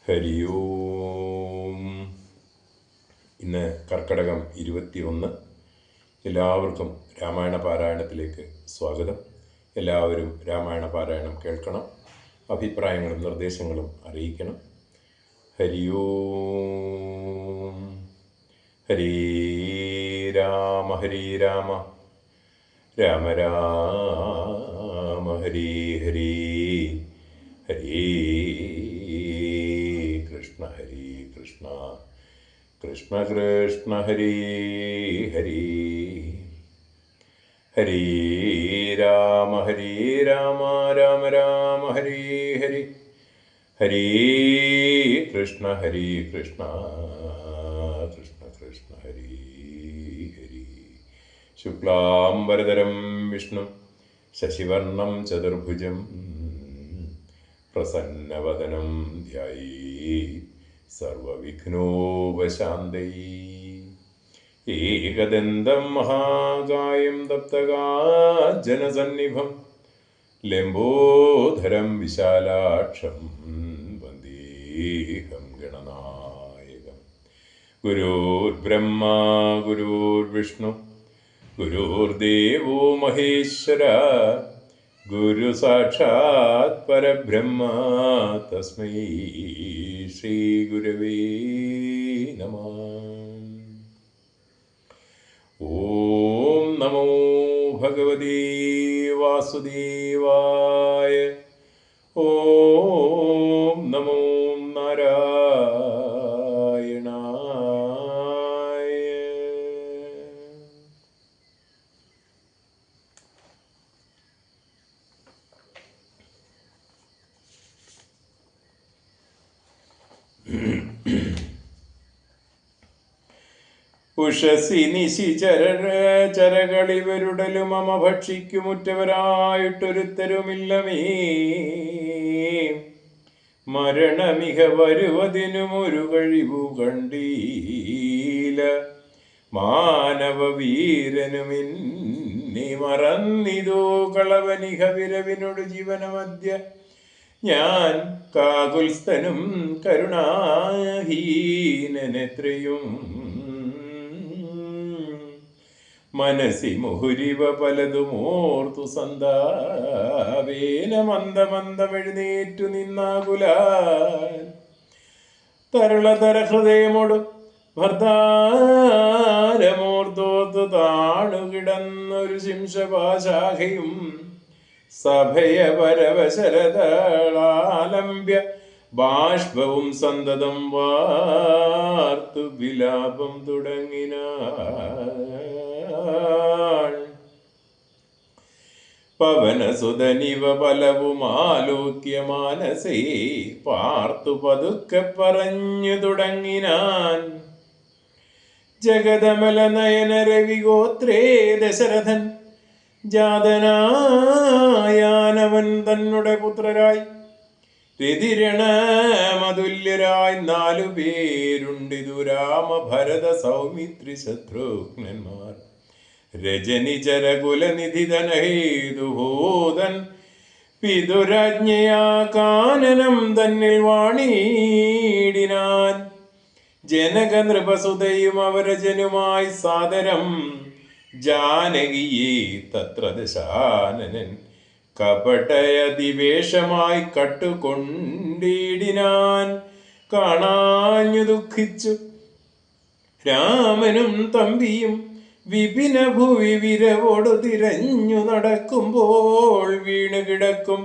ഹരി ഓം. ഇന്ന് കർക്കടകം 21. എല്ലാവർക്കും രാമായണ പാരായണത്തിലേക്ക് സ്വാഗതം. എല്ലാവരും രാമായണ പാരായണം കേൾക്കണം, അഭിപ്രായങ്ങളും നിർദ്ദേശങ്ങളും അറിയിക്കണം. ഹരി ഓം. ഹരി രാമ ഹരി രാമ രാമ രാമ ഹരി ഹരി ഹരി കൃഷ്ണ ഹരി കൃഷ്ണ കൃഷ്ണ കൃഷ്ണ ഹരി ഹരി ഹരി രാമ രാമ രാമ ഹരി ഹരി ഹരി കൃഷ്ണ കൃഷ്ണ കൃഷ്ണ ഹരി ഹരി. ശുക്ലാംബരധരം വിഷ്ണു ശശിവർണം ചതുർഭുജം പ്രസന്നവദനം ധ്യായേ സർവവിഘ്നോപശാന്തയേ. ഏകദന്തം മഹാകായം തപ്തകാഞ്ജനസന്നിഭം ലംബോദരം വിശാലാക്ഷം വന്ദേഹം ഗണനായകം. ഗുരുർബ്രഹ്മാ ഗുരുർവിഷ്ണു ഗുരുർദേവോ മഹേശ്വര ഗുരു സാക്ഷാത് പരബ്രഹ്മ തസ്മൈ ശ്രീ ഗുരവേ നമഃ. ഓം നമോ ഭഗവതേ വാസുദേവായ. ഓം നമോ നാരായണായ. ഉഷസി നിശി ചരകളിവരുടലും മമ ഭക്ഷിക്കുമുറ്റവരായിട്ടൊരുത്തരുമില്ലമേ. മരണമിക വരുവതിനുമൊരു കഴിവു കണ്ടീല. മാനവ വീരനുമിന്നെ മറന്നിതോ കളവനിക വിരവിനോട് ജീവനമദ്യ. ഞാൻ കാകുൽസ്ഥനും കരുണാഹീനനെത്രയും മനസി മുഹുരിവ പലതുമോർത്തു സന്താവേന മന്ദമന്ദമെഴുന്നേറ്റു നിന്നാകുലാൽ. തരളതര ഹൃദയമോടു ഭർത്താരമോർത്തോത്തു താണുകിടന്നൊരു ശിംശപാശാഖയും സഭയ പരവശരതളാലംബ്യ ബാഷ്പവും സന്തതം വാർത്തു വിലാപം തുടങ്ങിനാൾ. പവനസുതനിവ പലവുമാലോക്യ മാനസേ പാർത്തു പതുക്കെ പറഞ്ഞു തുടങ്ങിനാൻ. ജഗദമല നയന രവിഗോത്രേ ദശരഥൻ ജാതനായാനവൻ തന്നുടെ പുത്രരായി രതിരണമതുല്യരായി 4 പേരുണ്ടിതു. രാമ ഭരത സൗമിത്രി ശത്രുഘ്നന്മാർ. രജനിചരകുലനിധിധനഹേതുഭൂതൻ പിതുരാജ്ഞയാ കാനനം തന്നിൽ വാണീടിനാൻ. ജനക നൃപസുതയും അവരജനുമായി സാദരം ജാനകിയെ തത്ര ദശാനനൻ കപടയതിവേഷമായി കട്ടുകൊണ്ടിടിനാൻ. കാണാഞ്ഞു ദുഃഖിച്ചു രാമനും തമ്പിയും വിപിന ഭുവി വിരവോടു തിരഞ്ഞു നടക്കുമ്പോൾ വീണു കിടക്കും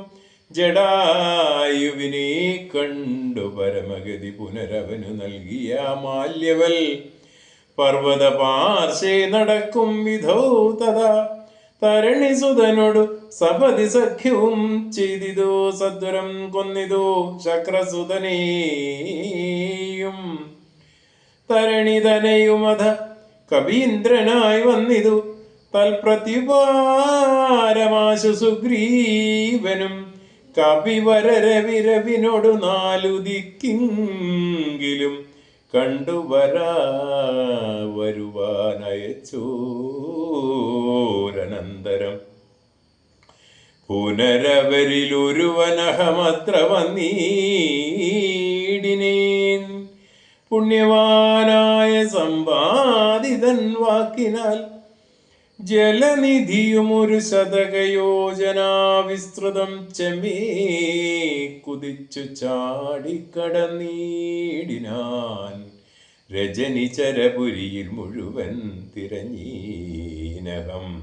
ജടായുവിനെ കണ്ടു പരമഗതി പുനരവനു നൽകിയ മാല്യവൽ. പർവ്വത പാർശ്വേ നടക്കും വിധൗ തഥാ തരണിസുതനോടു സപതി സഖ്യവും ചെയ്തിതു. സദ്വരം കൊന്നിതു ശക്രസുതനെയും തരണിതനെയുമധ കവീന്ദ്രനായി വന്നിതു. തൽപ്രത്യുപാരമാശു സുഗ്രീവനും കപിവരരവിരവിനോടു 4 ദിക്കിങ്കിലും വരുവാനയച്ചോരനന്തരം. പുനരവരിലൊരുവനഹമത്ര വന്നീടിനേ. പുണ്യവാനായ സമ്പാദിതൻ വാക്കിനാൽ ജലനിധിയും ഒരു ശതകയോജനാ വിസ്തൃതം ചെമ്മേ കുതിച്ചു ചാടിക്കടന്നീടിനാൻ. രജനിചരപുരിയിൽ മുഴുവൻ തിരഞ്ഞീനകം.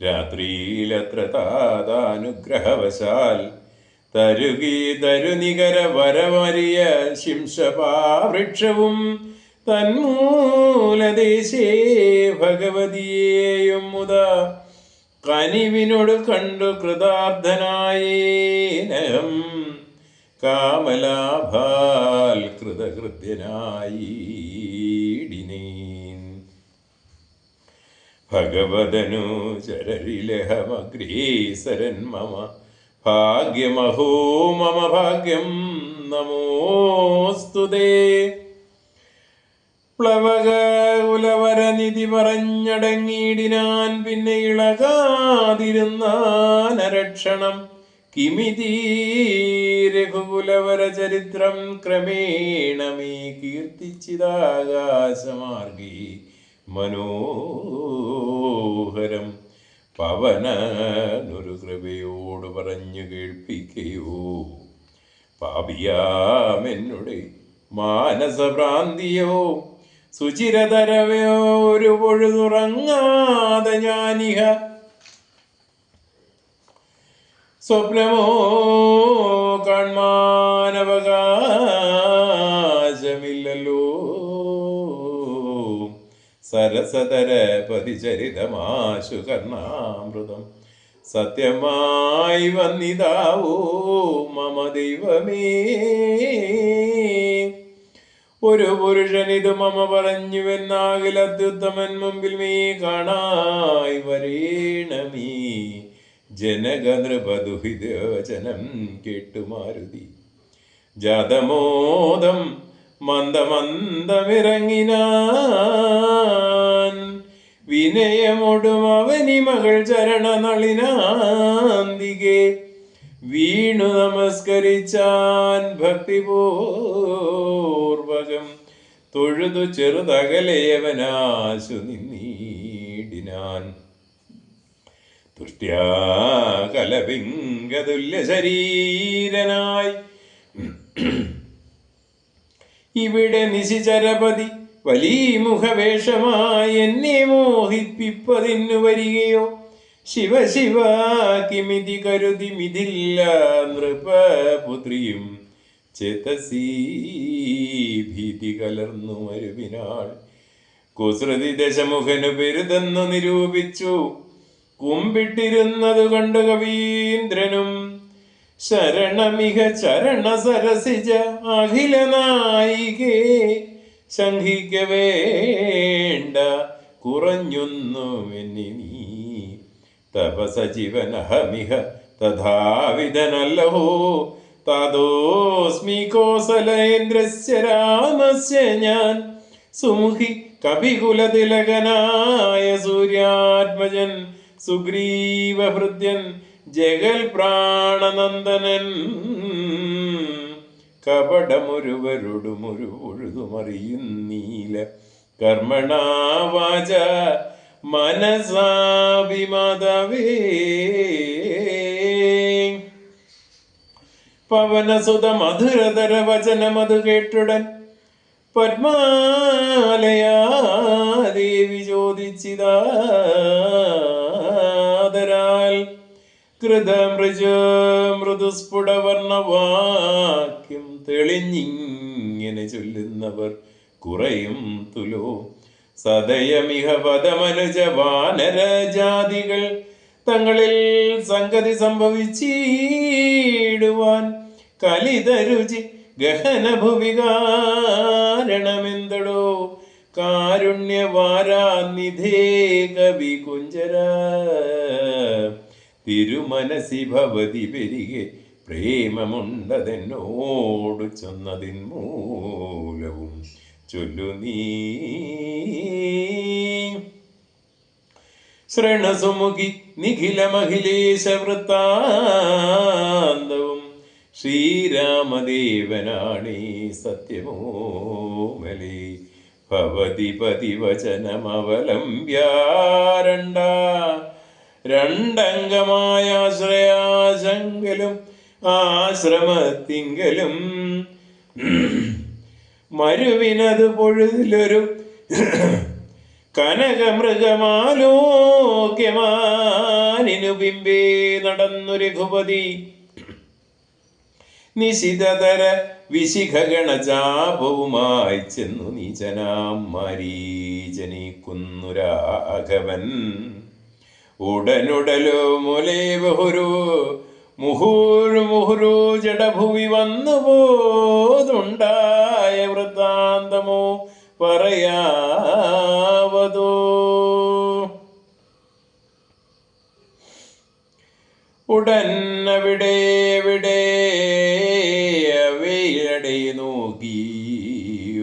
രാത്രിയിലത്ര താതാനുഗ്രഹവശാൽ തരുനികര വരമരിയ ശിംശപാവൃക്ഷവും തന്മൂലദേശേ ഭഗവതിയെയും മുത കനിവിനോട് കണ്ടു കൃതാർത്ഥനായേനഹം. കാമലാഭാൽ കൃതകൃത്യനായിടിനേൻ. ഭഗവതനു ചരരിലഹമഗ്രേസരൻ മമ ഭാഗ്യമഹോ മമ ഭാഗ്യം നമോസ്തുതേ. പ്ലവക കുലവരനിധി പറഞ്ഞടങ്ങിയിടിനാൻ. പിന്നെ ഇളകാതിരുന്നാനരക്ഷണം. കിമിതി രഘുകുലവര ചരിത്രം ക്രമേണമേ കീർത്തിച്ചിതാകാശമാർഗി മനോഹരം. പവനനൊരു കൃപയോട് പറഞ്ഞു കേൾപ്പിക്കയോ. പാപിയാമെന്നുടെ മാനസഭ്രാന്തിയോ സുചിരതരവയോ ഒരു പൊഴുതുറങ്ങാതെ ഞാനിഹ സ്വപ്നമോ കാൺമാനവകാശമില്ലല്ലോ. സരസതര പതിചരിതമാശു കർണാമൃതം സത്യമായി വന്നിതാവോ മമ ദൈവമേ. ഒരു പുരുഷനിതു മമ പറഞ്ഞുവെന്നാകിൽ അത്യുത്തമൻ മുമ്പിൽ മേ കാണായി വരേണമേ. ജനകനൃപദുഹിതവചനം കേട്ടുമാരുതി ജാതമോദം മന്ദമന്ദമിറങ്ങിനാൻ. വിനയമൊടും അവനി മകൾ ചരണനളിനാന്തികെ വീണു നമസ്കരിച്ചാൻ. ഭക്തിപൂർവകം തൊഴുതു ചെറുതകലയവനാശു നിന്നീടിനാൻ. തുഷ്ട്യാ കലപിംഗതുല്യ ശരീരനായി ഇവിടെ നിശിചരപതി വലിമുഖവേഷമായി എന്നെ മോഹിപ്പിപ്പതിന്നു വരികയോ. ശിവ ശിവ കിമിതി കരുതി മിതില്ല നൃപപുത്രിയും ചേതസീ ഭീതി കലർന്നു മരുവിനാൾ. കുസൃതി ദശമുഖനു പെരുതെന്നു നിരൂപിച്ചു കുമ്പിട്ടിരുന്നതു കണ്ടു കവീന്ദ്രനും. ശരണമിഹ ചരണ സരസിജ അഖില നായികേ ശങ്കിക്ക വേണ്ട കുറഞ്ഞൊന്നുമെന്നി നീ. തപസജീവനഹമിഹ തഥാവിധനല്ലഹോ. തദോസ്മി കോസലേന്ദ്രസ്യ രാമസ്യ ഞാൻ. സുമുഖി കപികുലതിലകനായ സൂര്യാത്മജൻ സുഗ്രീവഭൃത്യൻ ജഗൽ പ്രാണനന്ദനൻ. കപടമൊരുവരുടുമൊരു ഒഴുതുമറിയുന്നീല കർമ്മണാ വാച മനസാഭിമാതവേ. പവനസുത മധുരതര വചനമതു കേട്ടുടൻ പത്മാലയാ ദേവി ചോദിച്ചിതാദരാൽ. മൃദുസ്ഫുടവർണവാക്യം തെളിഞ്ഞിങ്ങനെ ചൊല്ലുന്നവർ കുറയും തുലോ. സദയമിഹ പദമനുജ വാനരജാതികൾ തങ്ങളിൽ സംഗതി സംഭവിച്ചിടുവാൻ. കലിതരുചി ഗഹനഭുവി കാരണമെന്തടോ. കാരുണ്യവാരാനിധേ കവി കുഞ്ചര. തിരുമനസി ഭവതി പെരികെ പ്രേമമുണ്ടതെന്നോട് ചൊന്നതിൻ മൂലവും ചൊല്ലു നീ. ശൃണസുമുഖി നിഖില മഹിലേശ വൃത്താന്തവും ശ്രീരാമദേവനാണീ സത്യമോമലേ ഭവതി പതിവചനമവലംബ്യാരണ്ട രണ്ടംഗമായ ആശ്രയാശങ്കലും ആശ്രമത്തിങ്കലും മരുവിനത് പൊഴുതിലൊരു കനകമൃഗമാലോക്യമാനിനു ബിംബേ നടന്നു രഘുപതി നിശിതതര വിശിഖഗണചാപവുമായി ചെന്നു നീചനാം മാരീചനിക്കുന്നു രാഘവൻ ഉടനുടലോ മുലേ ബഹുരു മുഹുരു ജഡഭുവി വന്നു പോതുണ്ടായ വൃത്താന്തമോ പറയാവതോ ഉടൻ അവിടെ അവയുടെ നോക്കി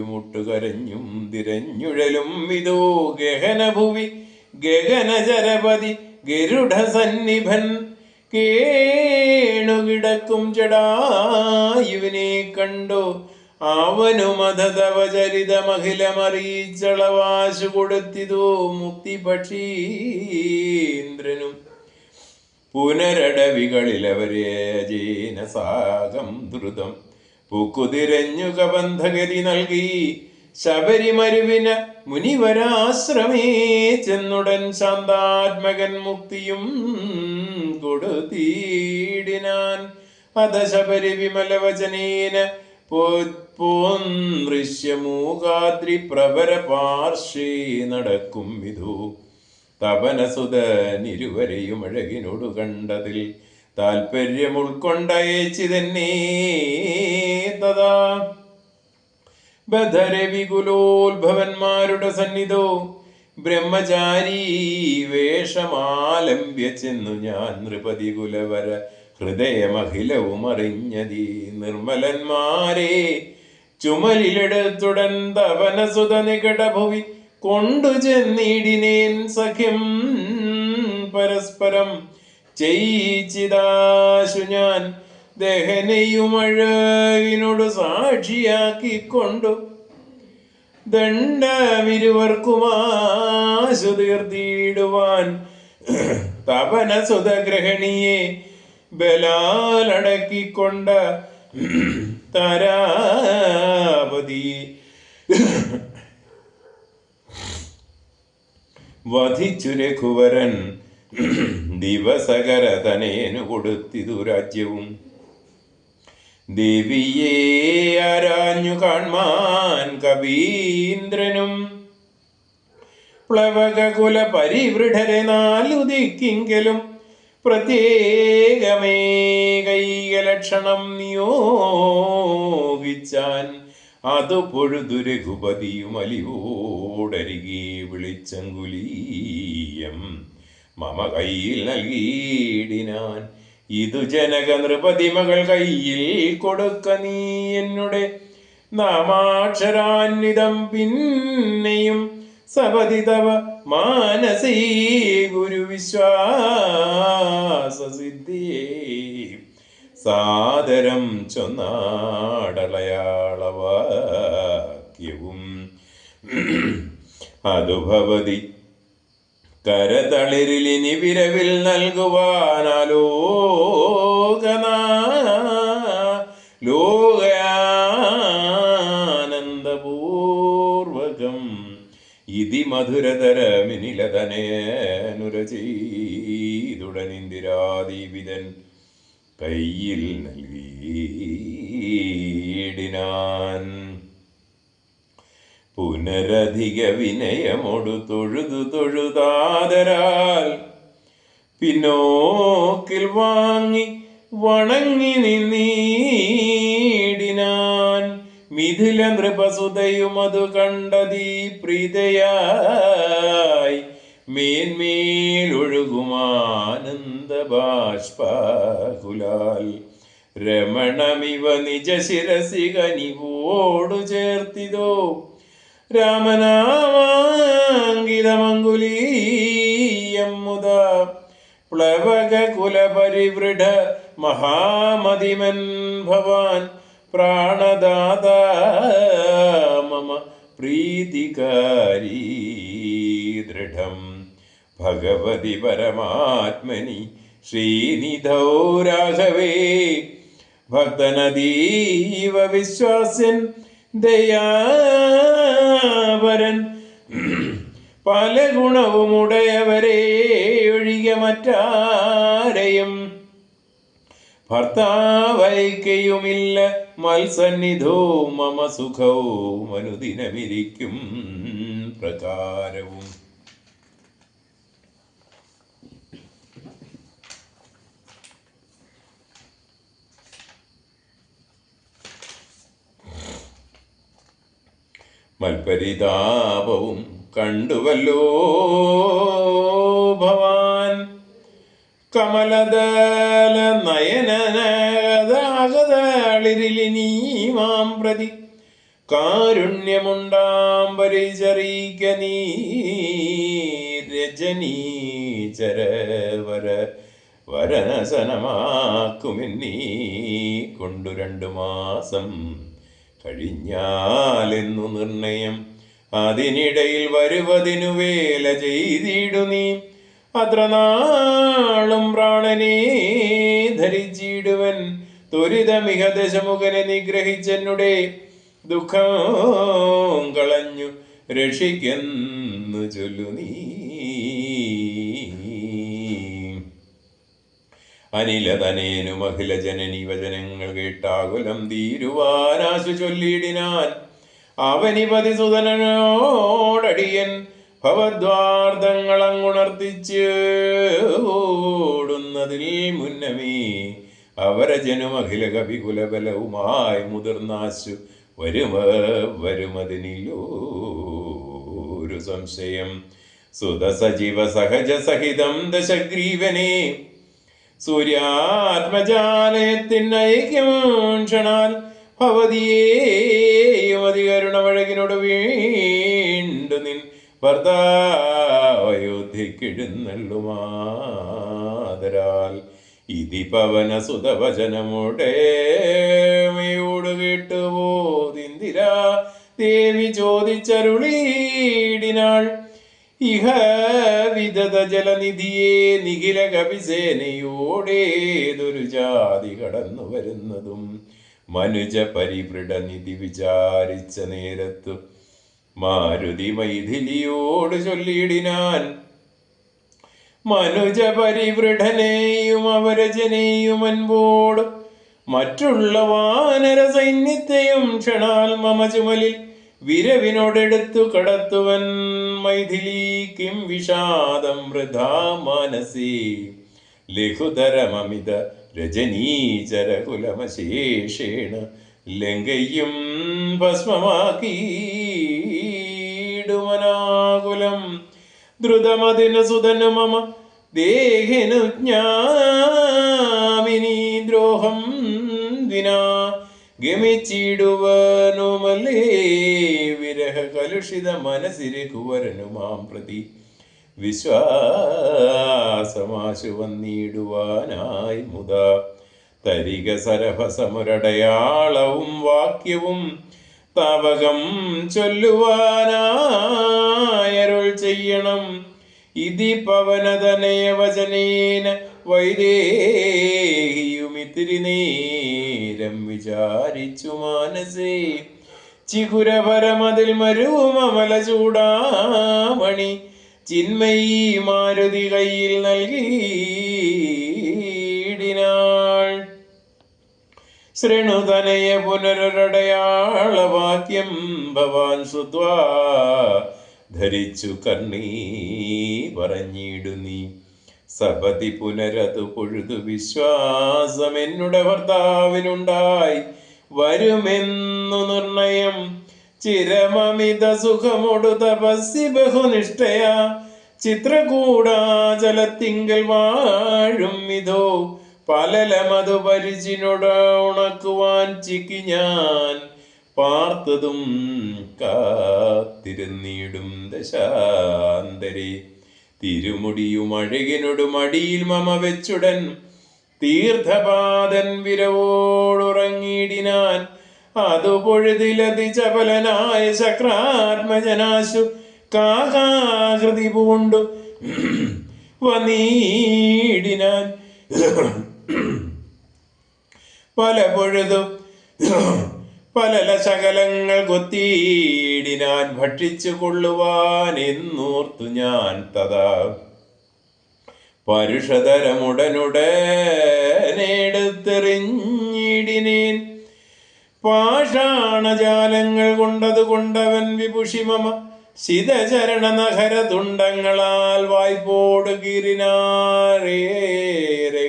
മുട്ടുകരഞ്ഞും തിരഞ്ഞുഴലും വിധോ ഗഹനഭുവി ഗഗനചരപതി ഗരുഡസന്നിഭൻ കേണുകിടക്കും ജടായുവിനെ കണ്ടു അവനുമതവചരിതമഖിലമറിയിച്ചളവാശു കൊടുത്തിതോ മുക്തിപക്ഷീന്ദ്രനും പുനരടവികളിലവരെ അജേന സാഗം ദ്രുതം പൂക്കുതിരഞ്ഞു കബന്ധഗതി നൽകി ശബരിമരുവിന മുനിവരാശ്രമേ ചെന്നുടൻ ശാന്താത്മകൻ മുക്തിയും കൊടുത്തീടിനാൻ അത ശബരി വിമലവചനേന പോന്ദൃശ്യമൂകാദ്രി പ്രഭര പാർശ്വേ നടക്കും വിധു തപനസുതനിരുവരെയും അഴകിനോടു കണ്ടതിൽ താൽപര്യം ഉൾക്കൊണ്ടയച്ചു തന്നെ തഥാ ബധരവികുലോത്ഭവന്മാരുടെ സന്നിധോ ബ്രഹ്മചാരി വേഷമാലംബ്യ ചെന്നു ഞാൻ നൃപതി കുലവര ഹൃദയമഖിലവും അറിഞ്ഞതി നിർമ്മലന്മാരെ ചുമലിലെടുത്തുടൻ തപനസുത നികടഭുവി കൊണ്ടു ചെന്നിടിനേൻ സഖ്യം പരസ്പരം ചെയ്യിച്ചിതാശു ഞാൻ ദഹനയുമഴകിനോട് സാക്ഷിയാക്കിക്കൊണ്ടു ദണ്ഡമിരുവർക്കുമാശു തീർത്തിടുവാൻ തപനസുതഗ്രഹണിയെ ബലാലടക്കിക്കൊണ്ട താരാപതി വധിച്ചു രഘുവരൻ ദിവസകരതനേനു കൊടുത്തിതു രാജ്യവും ദേവിയെ ആരാഞ്ഞു കാൺമാൻ കവീന്ദ്രനും പ്ലവകുല പരിവൃഢരെ നാലുദിക്കിങ്കലും പ്രത്യേകമേ കൈകലക്ഷണം നിയോഗിച്ചാൻ അതു പൊഴുതു രഘുപതിയും അലിവോടരികെ വിളിച്ചങ്കുലീയം മമ കയ്യിൽ നൽകിയിടിനാൻ ഇതു ജനക നൃപതി മകൾ കയ്യിൽ കൊടുക്ക നീ എന്നുടെ നാമാക്ഷരാന്വിതം പിന്നെയും സപതി തവ മാനസീ ഗുരുവിശ്വാസസിദ്ധിയേ സാദരം ചൊന്നാടളയാളവാക്യവും അതു ഭവതി കരതളിരിലിനി വിരവിൽ ലോകാനന്ദപൂർവകം ഇതി മധുരതരമിനിലതനേനുരചീതുടനിന്ദിരാദീപിതൻ കയ്യിൽ നൽകിയിടിനാൻ പുനരധിക വിനയമൊടു തൊഴുതാദരാൽ പിന്നോക്കിൽ വാങ്ങി വണങ്ങി നിന്നീടിനാൻ മിഥില നൃപസുതയും അതു കണ്ടതീ പ്രീതയായി മേന്മേലൊഴുകുമാനന്ദബാഷ്പാകുലാൽ രമണമിവ നിജ ശിരസികനിവോടു ചേർത്തിതോ രാമനാമാങ്കിതമംഗുലീയം മുത പ്ലവക കുലപരിവൃഢ മഹാമതിമൻ ഭവാൻ പ്രാണദാത മമ പ്രീതികാരീ ദൃഢം ഭഗവതി പരമാത്മനി ശ്രീനിധൗ രാഘവേ ഭക്തനദീവ വിശ്വാസ്യൻ ദയാപരൻ പല ഗുണവുമുടയവരെ ഒഴികെ മറ്റാരെയും ഭർത്താവൈക്കയുമില്ല മത്സന്നിധോ മമ സുഖവും അനുദിനമിരിക്കും പ്രകാരവും. മൽപരിതാപവും കണ്ടുവല്ലോ ഭവാൻ കമലദല നയനനഗതാഗതളിരിലിനീ മാം പ്രതി കാരുണ്യമുണ്ടാം പരിചറിക്ക നീ രജനീചരവര വരനശനമാക്കുമെന്നീ കൊണ്ടു 2 മാസം കഴിഞ്ഞാലെന്നു നിർണയം അതിനിടയിൽ വരുവതിനു വേല ചെയ്തിടു നീ അത്ര നാളും പ്രാണനെ ധരിച്ചിടുവൻ ത്വരിതമിക ദശമുഖനെ നിഗ്രഹിച്ചെന്നുടെ ദുഃഖം കളഞ്ഞു രക്ഷിക്കുന്നു ചൊല്ലു നീ. അനിലതനേനും അഖില ജനനി വചനങ്ങൾ കേട്ടാകുലം തീരുവാനാശു ചൊല്ലിയിടിനാൻ അവനിപതി സുതനോടടിയൻ ഭവദ്വാർദ്ധങ്ങളങ്ങുണർത്തിച്ച് ഓടുന്നതിൽ മുന്നമേ അവരജനും അഖില കവികുലബലവുമായി മുതിർന്നാശു വരുമതിനില്ലൊരു സംശയം. സുതസജീവ സഹജ സഹിതം ദശഗ്രീവനെ സൂര്യാത്മജാലയത്തിൻ ഐക്യം ക്ഷണാൽ ഭവതിയേയും അതികരുണവഴകിനോട് വീണ്ടു നിൻ ഭർത്താവയോധ്യക്കെഴുന്നള്ളുമാതരാൽ ഇതി പവന സുതവചനമുടേമയോട് കേട്ടുപോതിന്ദിരാ ദേവി ചോദിച്ചരുളീടിനാൾ ഇഹ വിദത ജലനിധിയെ നിഖില കവിസേനയോടേതൊരു ജാതി കടന്നു വരുന്നതും മനുജ പരിവൃഢനിധി വിചാരിച്ച നേരത്തു മാരുതി മൈഥിലിയോട് ചൊല്ലിയിടിനാൻ മനുജ പരിവൃഢനെയും അവരജനെയും അൻപോട് മറ്റുള്ള വാനര സൈന്യത്തെയും ക്ഷണാൽ മമ ചുമലിൽ വിരവിനോടെടുത്തു കടത്തുവൻ മൈഥിലി കിം വിഷാദം വൃഥാ മാനസി ലഘുതരമമിത രജനീചരകുലമശേഷേണ ലങ്കയും ഭസ്മമാക്കിയിടുമനാകുലം ദ്രുതമതിന സുതനു മമ ദേഹിനു ജ്ഞാമിനി ദ്രോഹം വിനാ ഗമിച്ചിടുവനുമലേ വിരഹ കലുഷിത മനസ്സിരെ കുവരനു മാം പ്രതി വിശ്വാസമാശു വന്നിടുവാനായി മുതാ തരിക സരഭസമുരടയാളവും വാക്യവും താവകം ചൊല്ലുവാനായരുൾ ചെയ്യണം. ഇതി പവനതനയ വചനേന വൈദേഹിയുമിത്തിരി നേരം വിചാരിച്ചു മാനസേ ചികുരപരമതിൽ മരുമല ചൂടാമണി ചിന്മയീ മാരുതി കയ്യിൽ നൽകിയിടിനാൾ. ശൃണുതനയ പുനരടയാളവാക്യം ഭവാൻ ശ്രുത്വാ ധരിച്ചു കർണീ പറഞ്ഞിടു നീ സപതി പുനരതു പൊഴുതു വിശ്വാസം എന്നുടെ ഭർത്താവിനുണ്ടായി വരുമെന്നു നിർണയം ചിരമമിത സുഖമൊടു തപസ്സി ബഹുനിഷ്ഠയ ചിത്രകൂടാചലത്തിങ്കൽ വാഴും ഇതോ പലലമതു പരിചിനോട് ഉണക്കുവാൻ ചിക്കി ഞാൻ പാർത്തതും കാത്തിരുന്നിടും ദശാന്തരെ തിരുമുടിയും അഴകിനോടും അടിയിൽ മമ വെച്ചുടൻ തീർത്ഥപാദൻ വിരവോടുറങ്ങിയിടിനാൻ. അതു പൊഴുതിലതി ചപലനായ ശക്രാത്മജനാശു കാകാകൃതി പൂണ്ടു വന്നീടിനാൻ. പല പൊഴുതു പലല ശകലങ്ങൾ കൊത്തിയിടിനാൻ. ഭക്ഷിച്ചു കൊള്ളുവാൻ എന്നോർത്തു ഞാൻ തഥാ പരുഷതരമുടനുടനെടുത്തെറിഞ്ഞിടിനേൻ. പാഷാണജാലങ്ങൾ കൊണ്ടതു കൊണ്ടവൻ വിഭുഷിമമ ശിതചരണ നഖരതുണ്ടങ്ങളാൽ വായ്പോട് കീറിനാരേറെ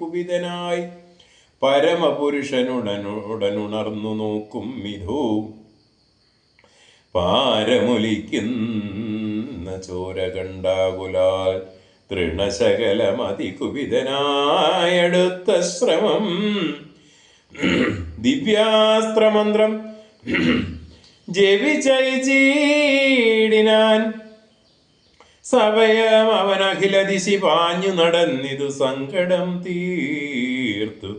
കുപിതനായി പരമപുരുഷനുടനുടനുണർന്നു നോക്കും വിധു പാരമുലിക്കുന്ന ചോര കണ്ടാകുലാൽ തൃണശകലമതികുപിതനായടുത്ത ശ്രമം ദിവ്യാസ്ത്രമന്ത്രം ജപിച്ചീടിനാൻ. സവയം അവനഖില ദിശി പാഞ്ഞു നടന്നിതു സങ്കടം തീർത്തു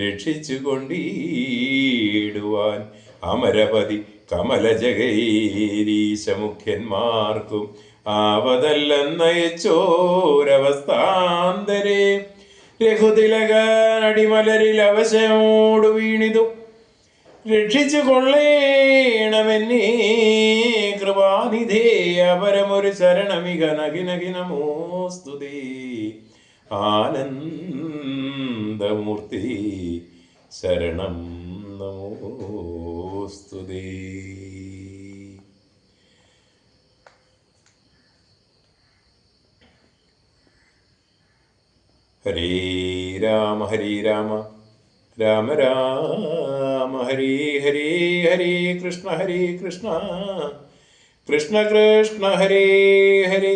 രക്ഷിച്ചു കൊണ്ടീടുവാൻ. അമരപതി കമലജഗൈരീശമുഖ്യന്മാർക്കും ആവതല്ലെന്നയച്ചോരവസ്ഥാന്തരേ. രഘുതിലകടിമലരിൽ അവശമോടു വീണിതു രക്ഷിച്ചു കൊള്ളേണമെന്നേ കൃപാനിധേ. അപരമൊരു ശരണമിക നഖിനഖിനമോസ്തുതേ. ആനന്ദമൂർത്തി ശരണം നമോസ്തുതേ. ഹരേ രാമ ഹരേ രാമ രാമ രാമ ഹരേ ഹരേ. ഹരേ കൃഷ്ണ കൃഷ്ണ കൃഷ്ണ ഹരേ ഹരേ.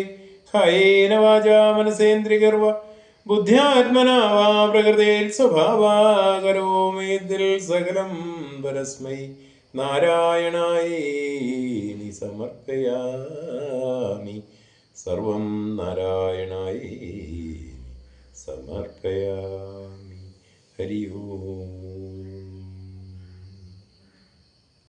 കായേന വാചാ മനസേന്ദ്രിയർവ ബുദ്ധ്യാത്മനാ വാ പ്രകൃതേൽ സ്വഭാവാ ദിൽ സകലം പരസ്മൈ നാരായണായേതി സമർപ്പയാമി. സർവം നാരായണായേതി സമർപ്പയാമി. ഹരി ഓം.